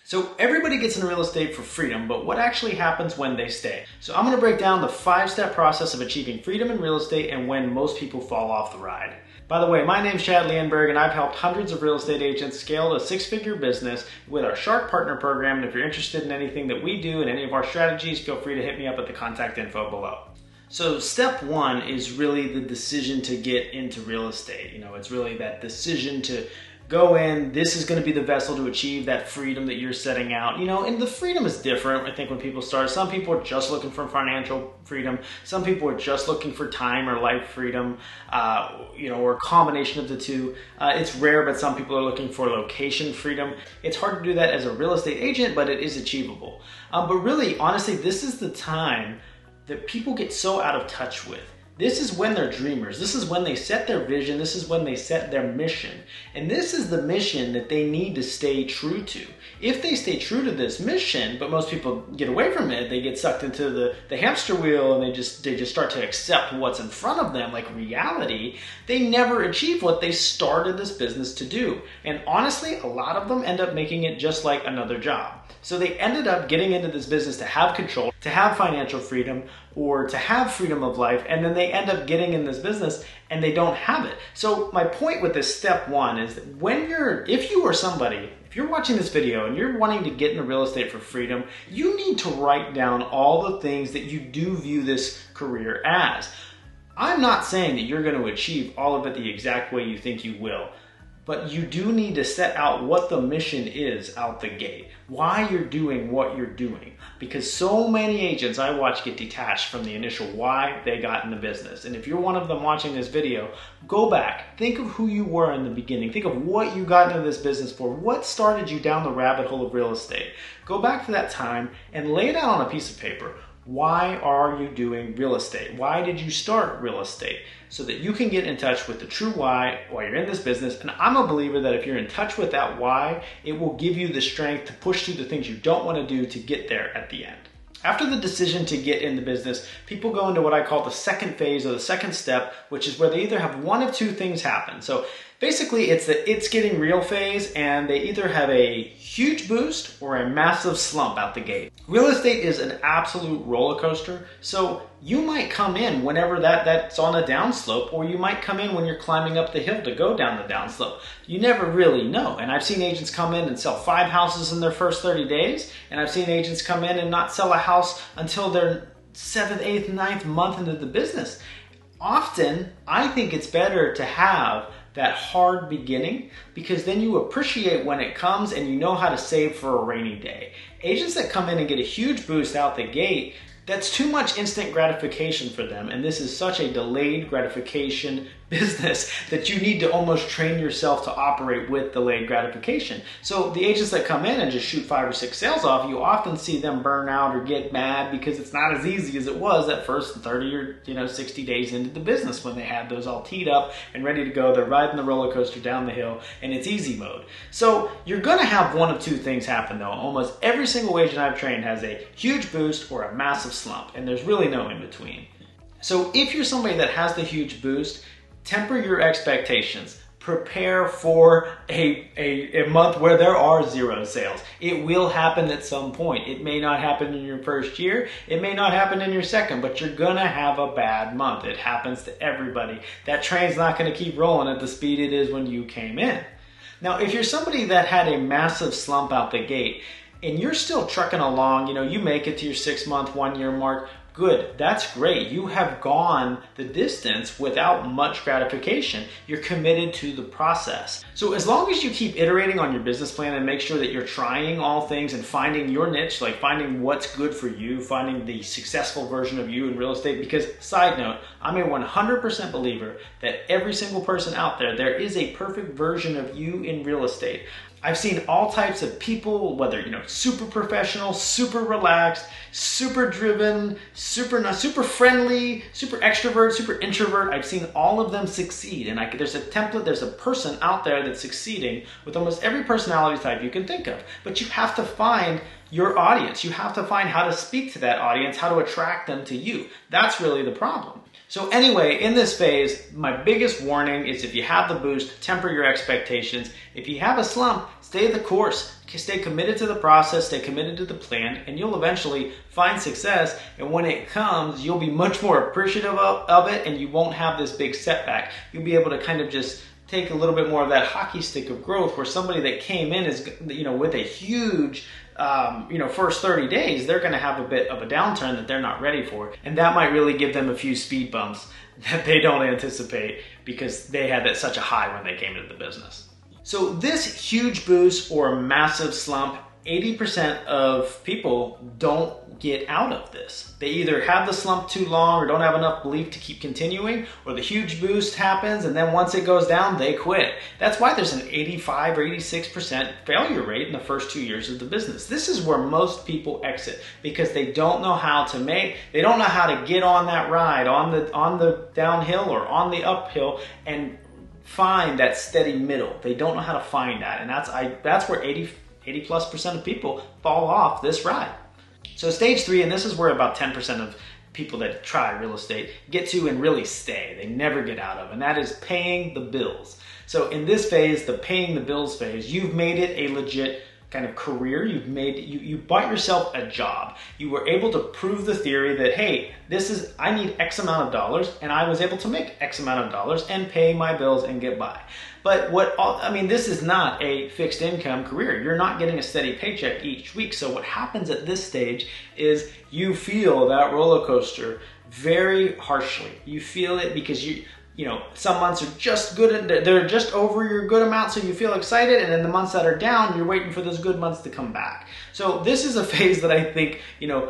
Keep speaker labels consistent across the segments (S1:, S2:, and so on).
S1: So everybody gets into real estate for freedom, but what actually happens when they stay? So I'm going to break down the 5-step process of achieving freedom in real estate and when most people fall off the ride. By the way, my name's Chad Leonberg and I've helped hundreds of real estate agents scale to a 6-figure business with our Shark Partner program. And if you're interested in anything that we do and any of our strategies, feel free to hit me up at the contact info below. So step 1 is really the decision to get into real estate. It's really that decision to go in. This is going to be the vessel to achieve that freedom that you're setting out. And the freedom is different. I think when people start, some people are just looking for financial freedom. Some people are just looking for time or life freedom, or a combination of the two. It's rare, but some people are looking for location freedom. It's hard to do that as a real estate agent, but it is achievable. But really, honestly, this is the time that people get so out of touch with. This is when they're dreamers. This is when they set their vision. This is when they set their mission. And this is the mission that they need to stay true to. If they stay true to this mission, but most people get away from it, they get sucked into the hamster wheel and they just start to accept what's in front of them like reality, they never achieve what they started this business to do. And honestly, a lot of them end up making it just like another job. So they ended up getting into this business to have control, to have financial freedom, or to have freedom of life, and then they end up getting in this business and they don't have it. So my point with this step 1 is that if you're watching this video and you're wanting to get into real estate for freedom, you need to write down all the things that you do view this career as. I'm not saying that you're going to achieve all of it the exact way you think you will, but you do need to set out what the mission is out the gate, why you're doing what you're doing. Because so many agents I watch get detached from the initial why they got in the business. And if you're one of them watching this video, go back, think of who you were in the beginning, think of what you got into this business for, what started you down the rabbit hole of real estate. Go back to that time and lay it out on a piece of paper. Why are you doing real estate? Why did you start real estate? So that you can get in touch with the true why while you're in this business. And I'm a believer that if you're in touch with that why, it will give you the strength to push through the things you don't want to do to get there at the end. After the decision to get in the business, people go into what I call the second phase or the second step, which is where they either have one of two things happen. So basically it's the it's getting real phase, and they either have a huge boost or a massive slump out the gate. Real estate is an absolute roller coaster. So you might come in whenever that's on a downslope, or you might come in when you're climbing up the hill to go down the downslope. You never really know. And I've seen agents come in and sell 5 houses in their first 30 days. And I've seen agents come in and not sell a house until their 7th, 8th, 9th month into the business. Often, I think it's better to have that hard beginning, because then you appreciate when it comes and you know how to save for a rainy day. Agents that come in and get a huge boost out the gate, that's too much instant gratification for them, and this is such a delayed gratification business that you need to almost train yourself to operate with delayed gratification. So the agents that come in and just shoot 5 or 6 sales off, you often see them burn out or get mad because it's not as easy as it was that first 30 or 60 days into the business when they had those all teed up and ready to go. They're riding the roller coaster down the hill and it's easy mode. So you're going to have one of two things happen though. Almost every single agent I've trained has a huge boost or a massive slump, and there's really no in between. So if you're somebody that has the huge boost, temper your expectations. Prepare for a month where there are 0 sales. It will happen at some point. It may not happen in your first year. It may not happen in your second, but you're gonna have a bad month. It happens to everybody. That train's not gonna keep rolling at the speed it is when you came in. Now, if you're somebody that had a massive slump out the gate and you're still trucking along, you make it to your 6-month, 1-year mark, good, that's great. You have gone the distance without much gratification. You're committed to the process. So as long as you keep iterating on your business plan and make sure that you're trying all things and finding your niche, like finding what's good for you, finding the successful version of you in real estate, because side note, I'm a 100% believer that every single person out there is a perfect version of you in real estate. I've seen all types of people, whether, super professional, super relaxed, super driven, super friendly, super extrovert, super introvert. I've seen all of them succeed. And there's a template, there's a person out there that's succeeding with almost every personality type you can think of. But you have to find your audience. You have to find how to speak to that audience, how to attract them to you. That's really the problem. So anyway, in this phase, my biggest warning is if you have the boost, temper your expectations. If you have a slump, stay the course. Stay committed to the process, stay committed to the plan, and you'll eventually find success. And when it comes, you'll be much more appreciative of it, and you won't have this big setback. You'll be able to kind of just take a little bit more of that hockey stick of growth, where somebody that came in is, with a huge first 30 days, they're going to have a bit of a downturn that they're not ready for. And that might really give them a few speed bumps that they don't anticipate because they had such a high when they came into the business. So this huge boost or massive slump, 80% of people don't get out of this. They either have the slump too long or don't have enough belief to keep continuing, or the huge boost happens and then once it goes down, they quit. That's why there's an 85 or 86% failure rate in the first 2 years of the business. This is where most people exit because they don't know how to they don't know how to get on that ride on the downhill or on the uphill and find that steady middle. They don't know how to find that, and that's where 80+% of people fall off this ride. So stage 3, and this is where about 10% of people that try real estate get to and really stay. They never get out of, and that is paying the bills. So in this phase, the paying the bills phase, you've made it a legit kind of career. You bought yourself a job. You were able to prove the theory that, hey, I need X amount of dollars, and I was able to make X amount of dollars and pay my bills and get by. But this is not a fixed income career. You're not getting a steady paycheck each week. So what happens at this stage is you feel that roller coaster very harshly. You feel it because some months are just good, they're just over your good amount, so you feel excited, and then the months that are down, you're waiting for those good months to come back. So this is a phase that I think,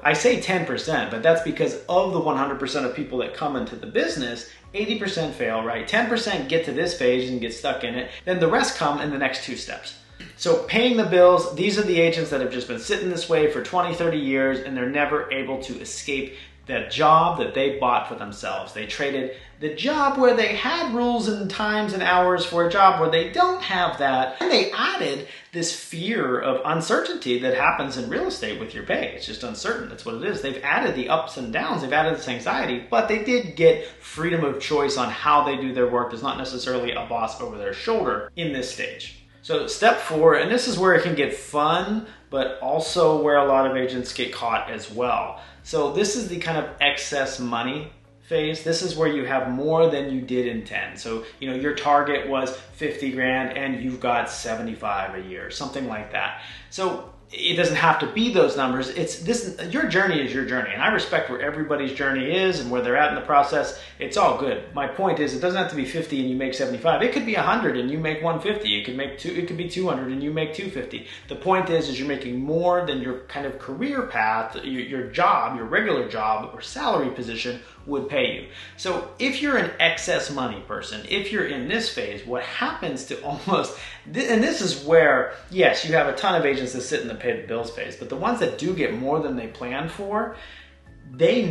S1: I say 10%, but that's because of the 100% of people that come into the business, 80% fail, right? 10% get to this phase and get stuck in it, then the rest come in the next 2 steps. So paying the bills, these are the agents that have just been sitting this way for 20, 30 years, and they're never able to escape that job that they bought for themselves. They traded the job where they had rules and times and hours for a job where they don't have that. And they added this fear of uncertainty that happens in real estate with your pay. It's just uncertain. That's what it is. They've added the ups and downs. They've added this anxiety, but they did get freedom of choice on how they do their work. There's not necessarily a boss over their shoulder in this stage. So step 4, and this is where it can get fun, but also where a lot of agents get caught as well. So this is the kind of excess money phase. This is where you have more than you did intend. So, your target was 50 grand and you've got 75 a year, something like that. So it doesn't have to be those numbers. Your journey is your journey, and I respect where everybody's journey is and where they're at in the process. It's all good. My point is, it doesn't have to be 50 and you make 75. It could be 100 and you make 150. It could be 200 and you make 250. The point is you're making more than your kind of career path, your job, your regular job or salary position would pay you. So if you're an excess money person, if you're in this phase, what happens to and this is where, yes, you have a ton of agents that sit in the pay the bills phase, but the ones that do get more than they planned for, they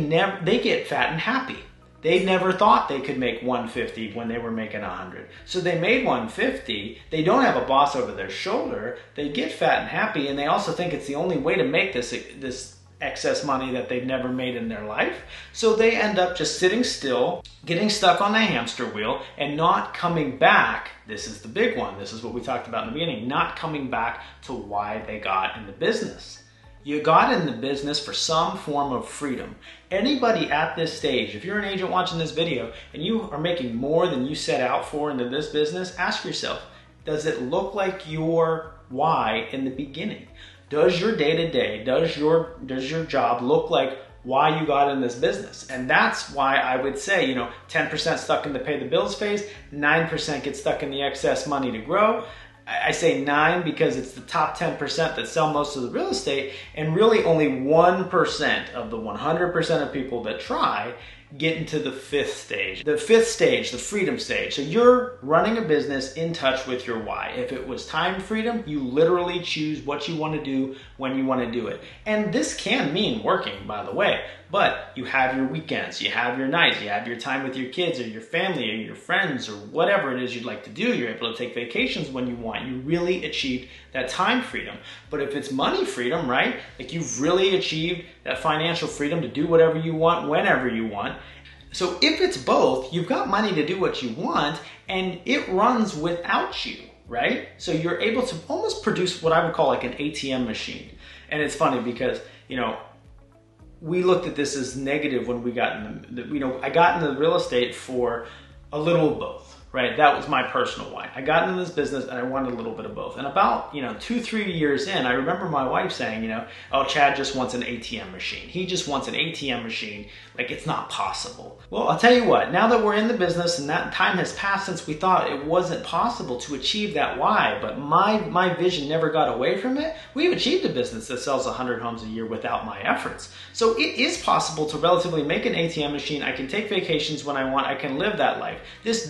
S1: get fat and happy. They never thought they could make 150 when they were making 100. So they made 150. They don't have a boss over their shoulder. They get fat and happy, and they also think it's the only way to make this excess money that they've never made in their life. So they end up just sitting still, getting stuck on the hamster wheel, and not coming back. This is the big one. This is what we talked about in the beginning, not coming back to why they got in the business. You got in the business for some form of freedom. Anybody at this stage, if you're an agent watching this video and you are making more than you set out for into this business, ask yourself, does it look like your why in the beginning? Does your day-to-day, does your job look like why you got in this business? And that's why I would say, 10% stuck in the pay the bills phase, 9% get stuck in the excess money to grow. I say 9 because it's the top 10% that sell most of the real estate, and really only 1% of the 100% of people that try get into the fifth stage. The fifth stage, the freedom stage. So you're running a business in touch with your why. If it was time freedom, you literally choose what you want to do when you want to do it. And this can mean working, by the way, but you have your weekends, you have your nights, you have your time with your kids or your family or your friends or whatever it is you'd like to do. You're able to take vacations when you want. You really achieved that time freedom. But if it's money freedom, right? Like you've really achieved that financial freedom to do whatever you want, whenever you want. So if it's both, you've got money to do what you want and it runs without you, right? So you're able to almost produce what I would call like an ATM machine. And it's funny because, you know, we looked at this as negative when we got in the, I got into real estate for a little of both, right? That was my personal why. I got into this business and I wanted a little bit of both. And about, 2-3 years in, I remember my wife saying, oh, Chad just wants an ATM machine. He just wants an ATM machine. Like, it's not possible. Well, I'll tell you what, now that we're in the business and that time has passed since we thought it wasn't possible to achieve that why, but my vision never got away from it, we've achieved a business that sells 100 homes a year without my efforts. So it is possible to relatively make an ATM machine. I can take vacations when I want. I can live that life. This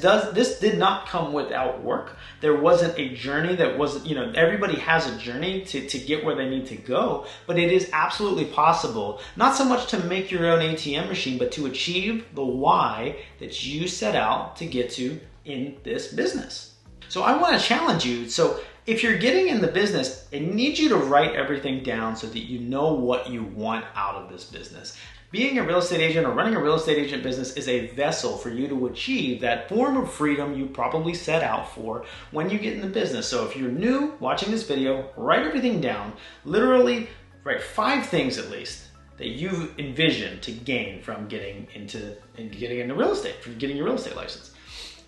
S1: did not come without work. There wasn't a journey that wasn't, everybody has a journey to get where they need to go, but it is absolutely possible, not so much to make your own ATM machine, but to achieve the why that you set out to get to in this business. So I want to challenge you. So if you're getting in the business, I need you to write everything down so that you know what you want out of this business. Being a real estate agent or running a real estate agent business is a vessel for you to achieve that form of freedom you probably set out for when you get in the business. So if you're new watching this video, write everything down. Literally write 5 things at least that you envision to gain from getting into real estate, from getting your real estate license.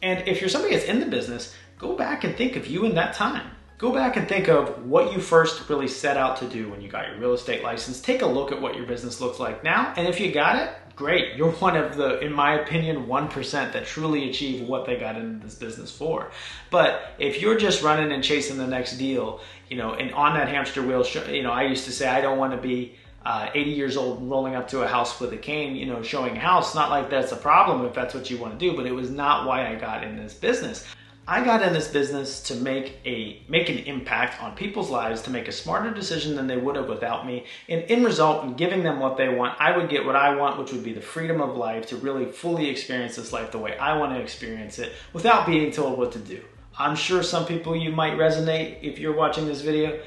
S1: And if you're somebody that's in the business, go back and think of you in that time. Go back and think of what you first really set out to do when you got your real estate license. Take a look at what your business looks like now. And if you got it, great. You're one of the, in my opinion, 1% that truly achieve what they got into this business for. But if you're just running and chasing the next deal, and on that hamster wheel, I used to say, I don't want to be 80 years old rolling up to a house with a cane, showing a house. Not like that's a problem if that's what you want to do, but it was not why I got in this business. I got in this business to make an impact on people's lives, to make a smarter decision than they would have without me. And in result, in giving them what they want, I would get what I want, which would be the freedom of life to really fully experience this life the way I want to experience it without being told what to do. I'm sure some people you might resonate if you're watching this video,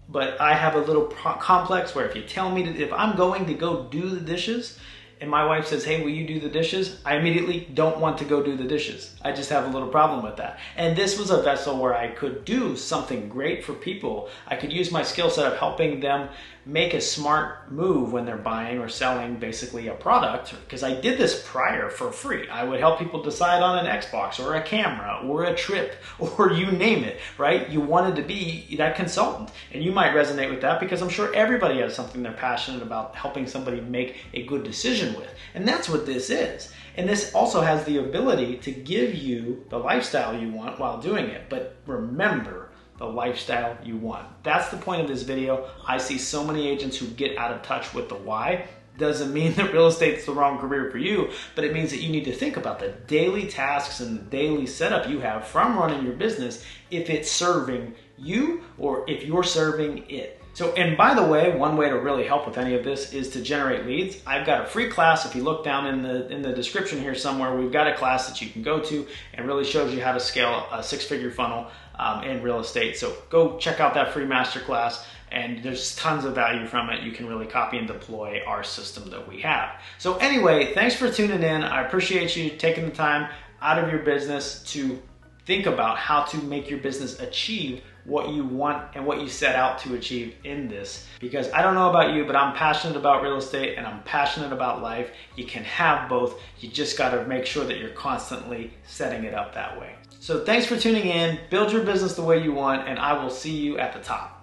S1: but I have a little complex where if you tell me if I'm going to go do the dishes, and my wife says, hey, will you do the dishes? I immediately don't want to go do the dishes. I just have a little problem with that. And this was a vessel where I could do something great for people. I could use my skill set of helping them make a smart move when they're buying or selling basically a product, because I did this prior for free. I would help people decide on an Xbox or a camera or a trip or you name it, right? You wanted to be that consultant, and you might resonate with that because I'm sure everybody has something they're passionate about helping somebody make a good decision with. And that's what this is. And this also has the ability to give you the lifestyle you want while doing it. But remember, the lifestyle you want. That's the point of this video. I see so many agents who get out of touch with the why. Doesn't mean that real estate's the wrong career for you, but it means that you need to think about the daily tasks and the daily setup you have from running your business, if it's serving you or if you're serving it. So, and by the way, one way to really help with any of this is to generate leads. I've got a free class. If you look down in the description here somewhere, we've got a class that you can go to and really shows you how to scale a 6-figure funnel in real estate. So go check out that free masterclass, and there's tons of value from it. You can really copy and deploy our system that we have. So anyway, thanks for tuning in. I appreciate you taking the time out of your business to think about how to make your business achieve what you want and what you set out to achieve in this. Because I don't know about you, but I'm passionate about real estate and I'm passionate about life. You can have both. You just got to make sure that you're constantly setting it up that way. So thanks for tuning in. Build your business the way you want, and I will see you at the top.